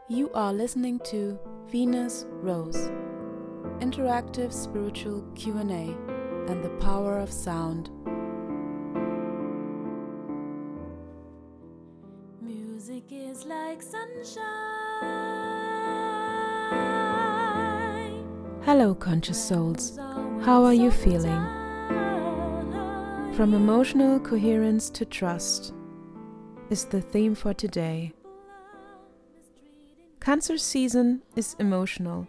You are listening to Venus Rose, interactive spiritual Q&A and the power of sound. Music is like sunshine. Hello, conscious souls. How are you feeling? From emotional coherence to trust is the theme for today. Cancer season is emotional,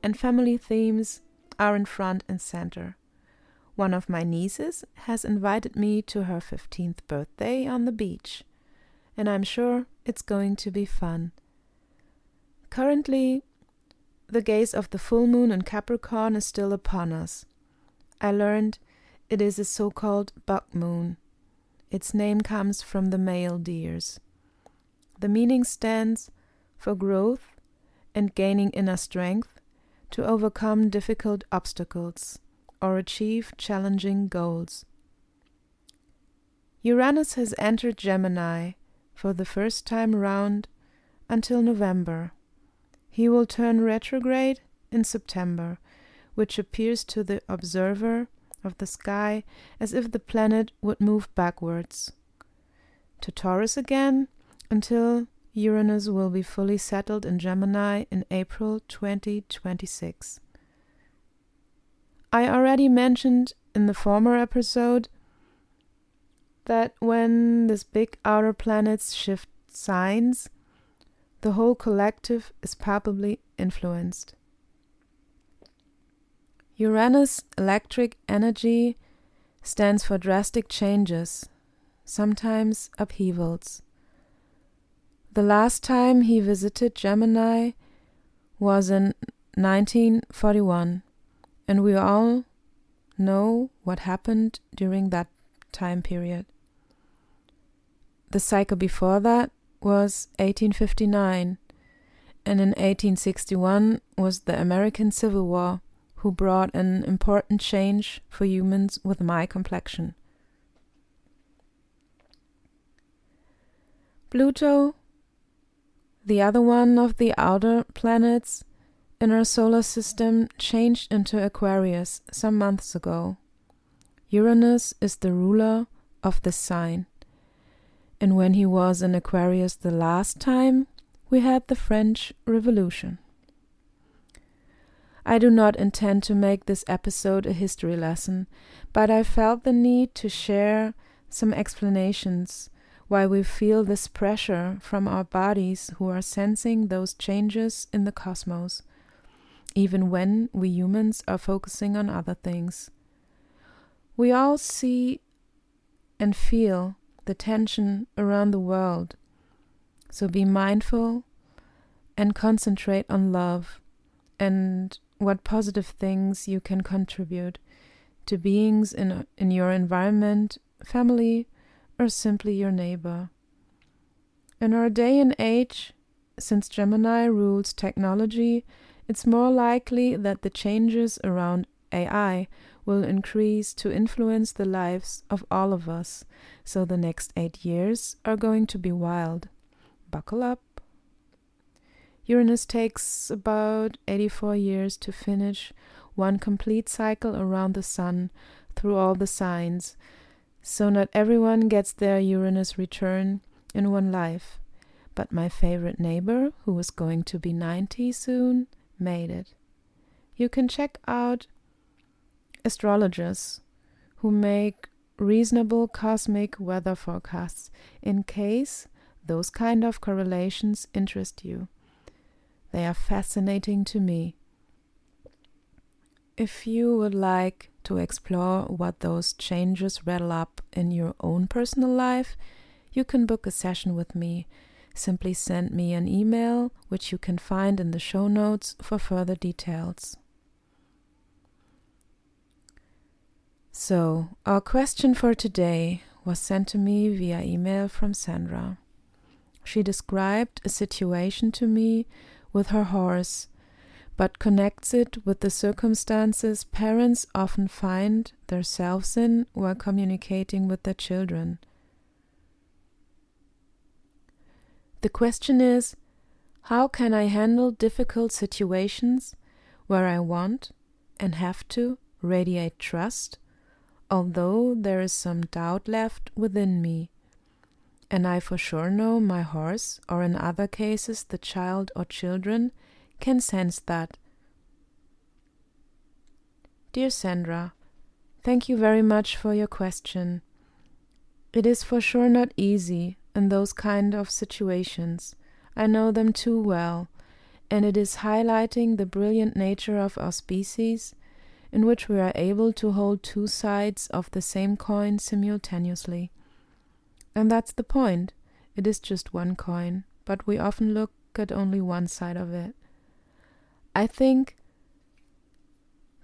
and family themes are in front and center. One of my nieces has invited me to her 15th birthday on the beach, and I'm sure it's going to be fun. Currently, the gaze of the full moon in Capricorn is still upon us. I learned it is a so-called bug moon. Its name comes from the male deers. The meaning stands for growth and gaining inner strength to overcome difficult obstacles or achieve challenging goals. Uranus has entered Gemini for the first time around until November. He will turn retrograde in September, which appears to the observer of the sky as if the planet would move backwards. To Taurus again until Uranus will be fully settled in Gemini in April 2026. I already mentioned in the former episode that when these big outer planets shift signs, the whole collective is palpably influenced. Uranus' electric energy stands for drastic changes, sometimes upheavals. The last time he visited Gemini was in 1941, and we all know what happened during that time period. The cycle before that was 1859, and in 1861 was the American Civil War, who brought an important change for humans with my complexion. Pluto, the other one of the outer planets in our solar system, changed into Aquarius some months ago. Uranus is the ruler of this sign. And when he was in Aquarius the last time, we had the French Revolution. I do not intend to make this episode a history lesson, but I felt the need to share some explanations why we feel this pressure from our bodies who are sensing those changes in the cosmos, even when we humans are focusing on other things. We all see and feel the tension around the world, so be mindful and concentrate on love and what positive things you can contribute to beings in your environment, family, or simply your neighbor. In our day and age, since Gemini rules technology, it's more likely that the changes around AI will increase to influence the lives of all of us, so the next 8 years are going to be wild. Buckle up. Uranus takes about 84 years to finish one complete cycle around the sun through all the signs, so not everyone gets their Uranus return in one life. But my favorite neighbor, who is going to be 90 soon, made it. You can check out astrologers who make reasonable cosmic weather forecasts in case those kind of correlations interest you. They are fascinating to me. If you would like to explore what those changes rattle up in your own personal life, you can book a session with me. Simply send me an email, which you can find in the show notes for further details. So, our question for today was sent to me via email from Sandra. She described a situation to me with her horse, but connects it with the circumstances parents often find themselves in while communicating with their children. The question is, How can I handle difficult situations where I want and have to radiate trust, although there is some doubt left within me, and I for sure know my horse, or in other cases the child or children, can sense that? Dear Sandra, thank you very much for your question. It is for sure not easy in those kind of situations. I know them too well, and it is highlighting the brilliant nature of our species, in which we are able to hold two sides of the same coin simultaneously. And that's the point. It is just one coin, but we often look at only one side of it. I think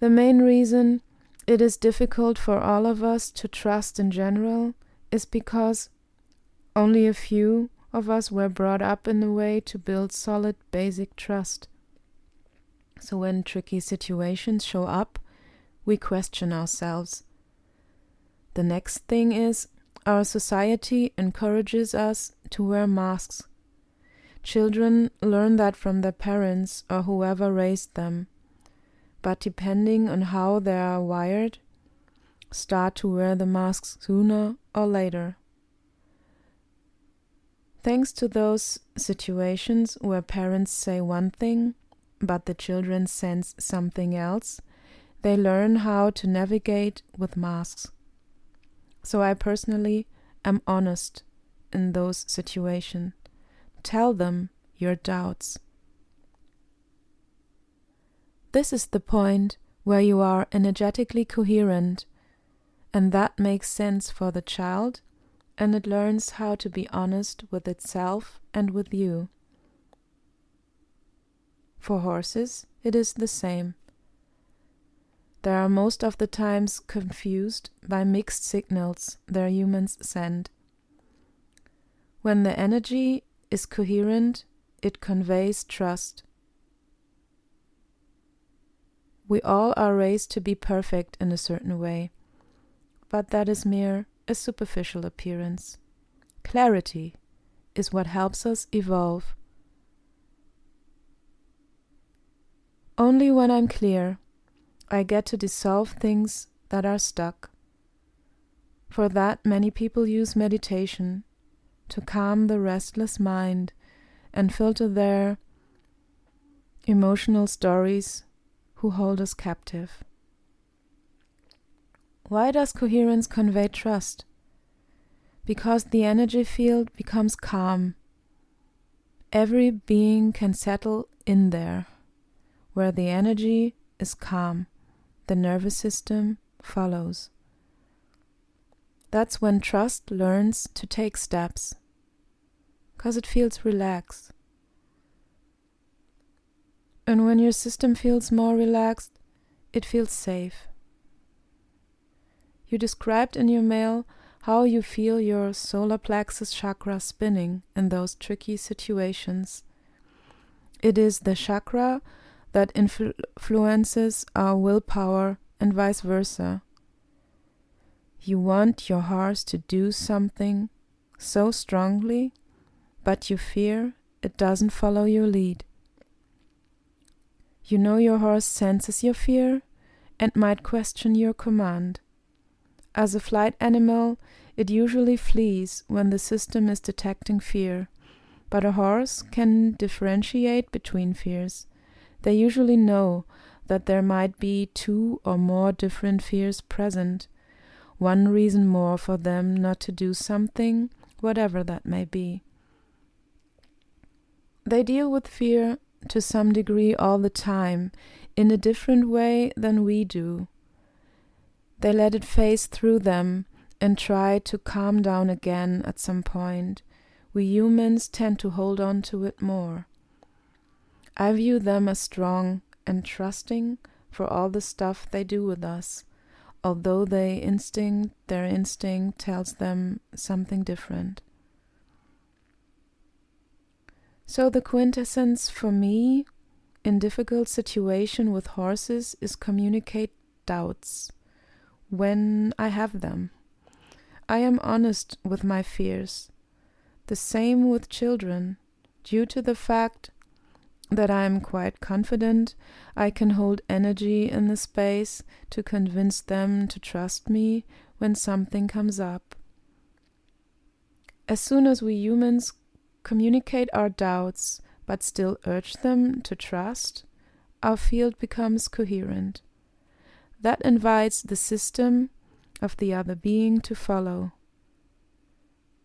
the main reason it is difficult for all of us to trust in general is because only a few of us were brought up in a way to build solid basic trust. So when tricky situations show up, we question ourselves. The next thing is, our society encourages us to wear masks. Children learn that from their parents or whoever raised them, but depending on how they are wired, start to wear the masks sooner or later. Thanks to those situations where parents say one thing, but the children sense something else, they learn how to navigate with masks. So I personally am honest in those situations. Tell them your doubts. This is the point where you are energetically coherent, and that makes sense for the child, and it learns how to be honest with itself and with you. For horses, it is the same. They are most of the times confused by mixed signals their humans send. When the energy is coherent, it conveys trust. We all are raised to be perfect in a certain way, but that is mere a superficial appearance. Clarity is what helps us evolve. Only when I'm clear, I get to dissolve things that are stuck. For that, many people use meditation to calm the restless mind and filter their emotional stories who hold us captive. Why does coherence convey trust? Because the energy field becomes calm. Every being can settle in there. Where the energy is calm, the nervous system follows. That's when trust learns to take steps, because it feels relaxed. And when your system feels more relaxed, it feels safe. You described in your mail how you feel your solar plexus chakra spinning in those tricky situations. It is the chakra that influences our willpower and vice versa. You want your horse to do something so strongly, but you fear it doesn't follow your lead. You know your horse senses your fear and might question your command. As a flight animal, it usually flees when the system is detecting fear, but a horse can differentiate between fears. They usually know that there might be 2 or more different fears present, one reason more for them not to do something, whatever that may be. They deal with fear to some degree all the time, in a different way than we do. They let it phase through them and try to calm down again at some point. We humans tend to hold on to it more. I view them as strong and trusting for all the stuff they do with us, although their instinct tells them something different. So the quintessence for me in difficult situation with horses is communicate doubts when I have them. I am honest with my fears. The same with children, due to the fact that I am quite confident I can hold energy in the space to convince them to trust me when something comes up. As soon as we humans communicate our doubts but still urge them to trust, our field becomes coherent. That invites the system of the other being to follow.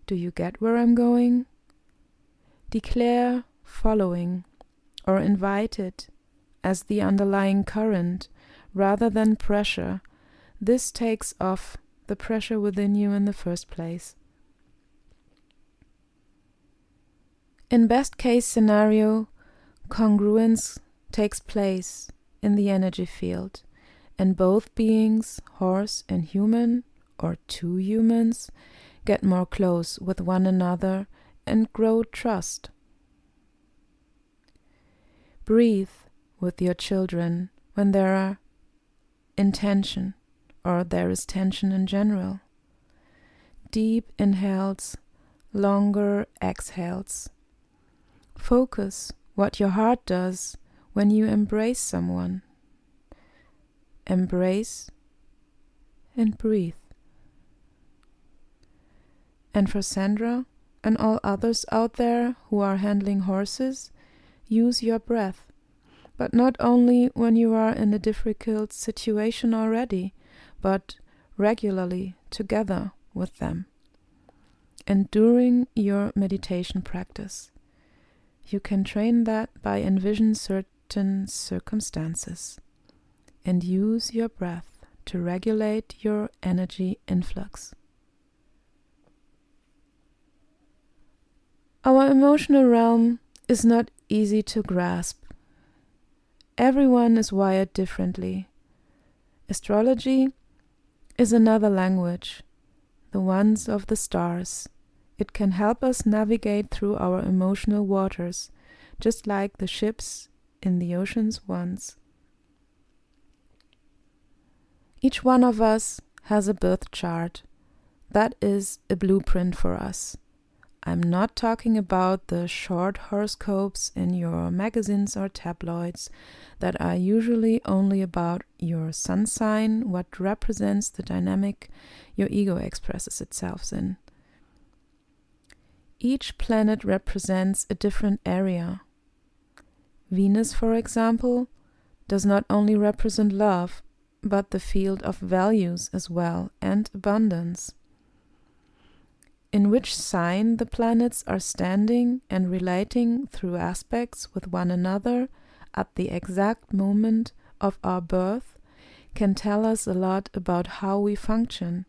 Do you get where I'm going? Declare following or invite it as the underlying current rather than pressure. This takes off the pressure within you in the first place. In best case scenario, congruence takes place in the energy field, and both beings, horse and human, or two humans, get more close with one another and grow trust. Breathe with your children when there are in tension, or there is tension in general. Deep inhales, longer exhales. Focus what your heart does when you embrace someone. Embrace and breathe. And for Sandra and all others out there who are handling horses, use your breath, but not only when you are in a difficult situation already, but regularly together with them. And during your meditation practice, you can train that by envision certain circumstances and use your breath to regulate your energy influx. Our emotional realm is not easy to grasp. Everyone is wired differently. Astrology is another language, the ones of the stars. It can help us navigate through our emotional waters, just like the ships in the oceans once. Each one of us has a birth chart. That is a blueprint for us. I'm not talking about the short horoscopes in your magazines or tabloids that are usually only about your sun sign, what represents the dynamic your ego expresses itself in. Each planet represents a different area. Venus, for example, does not only represent love, but the field of values as well, and abundance. In which sign the planets are standing and relating through aspects with one another at the exact moment of our birth can tell us a lot about how we function.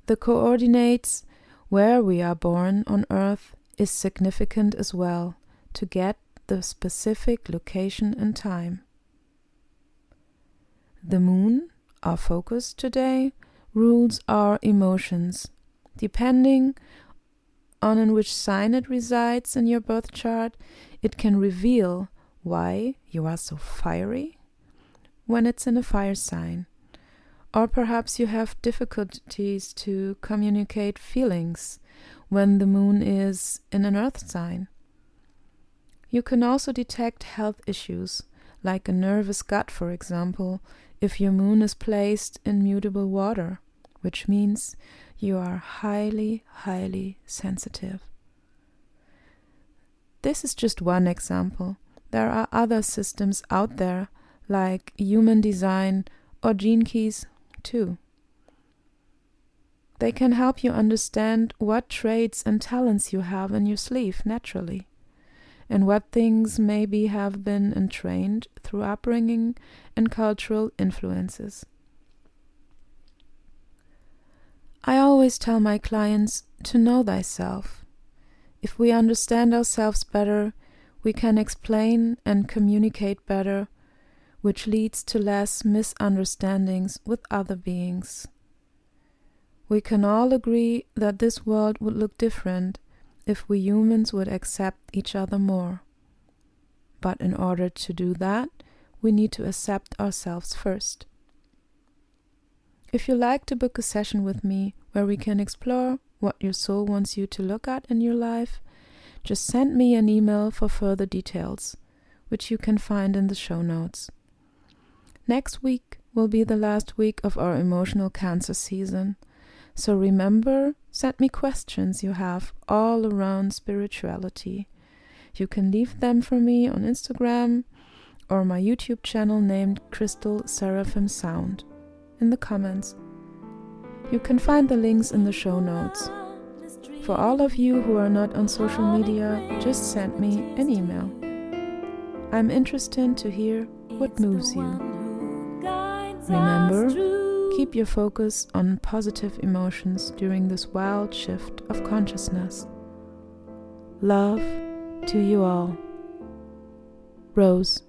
The coordinates where we are born on Earth is significant as well, to get the specific location and time. The moon, our focus today, rules our emotions. Depending on in which sign it resides in your birth chart, it can reveal why you are so fiery when it's in a fire sign. Or perhaps you have difficulties to communicate feelings when the moon is in an earth sign. You can also detect health issues, like a nervous gut, for example, if your moon is placed in mutable water, which means you are highly, highly sensitive. This is just one example. There are other systems out there, like human design or gene keys, too. They can help you understand what traits and talents you have in your sleeve naturally, and what things maybe have been entrained through upbringing and cultural influences. I always tell my clients to know thyself. If we understand ourselves better, we can explain and communicate better, which leads to less misunderstandings with other beings. We can all agree that this world would look different if we humans would accept each other more. But in order to do that, we need to accept ourselves first. If you like to book a session with me where we can explore what your soul wants you to look at in your life, just send me an email for further details, which you can find in the show notes. Next week will be the last week of our emotional Cancer season, so remember, send me questions you have all around spirituality. You can leave them for me on Instagram or my YouTube channel named Crystal Seraphim Sound in the comments. You can find the links in the show notes. For all of you who are not on social media, just send me an email. I'm interested to hear what moves you. Remember, keep your focus on positive emotions during this wild shift of consciousness. Love to you all. Rose.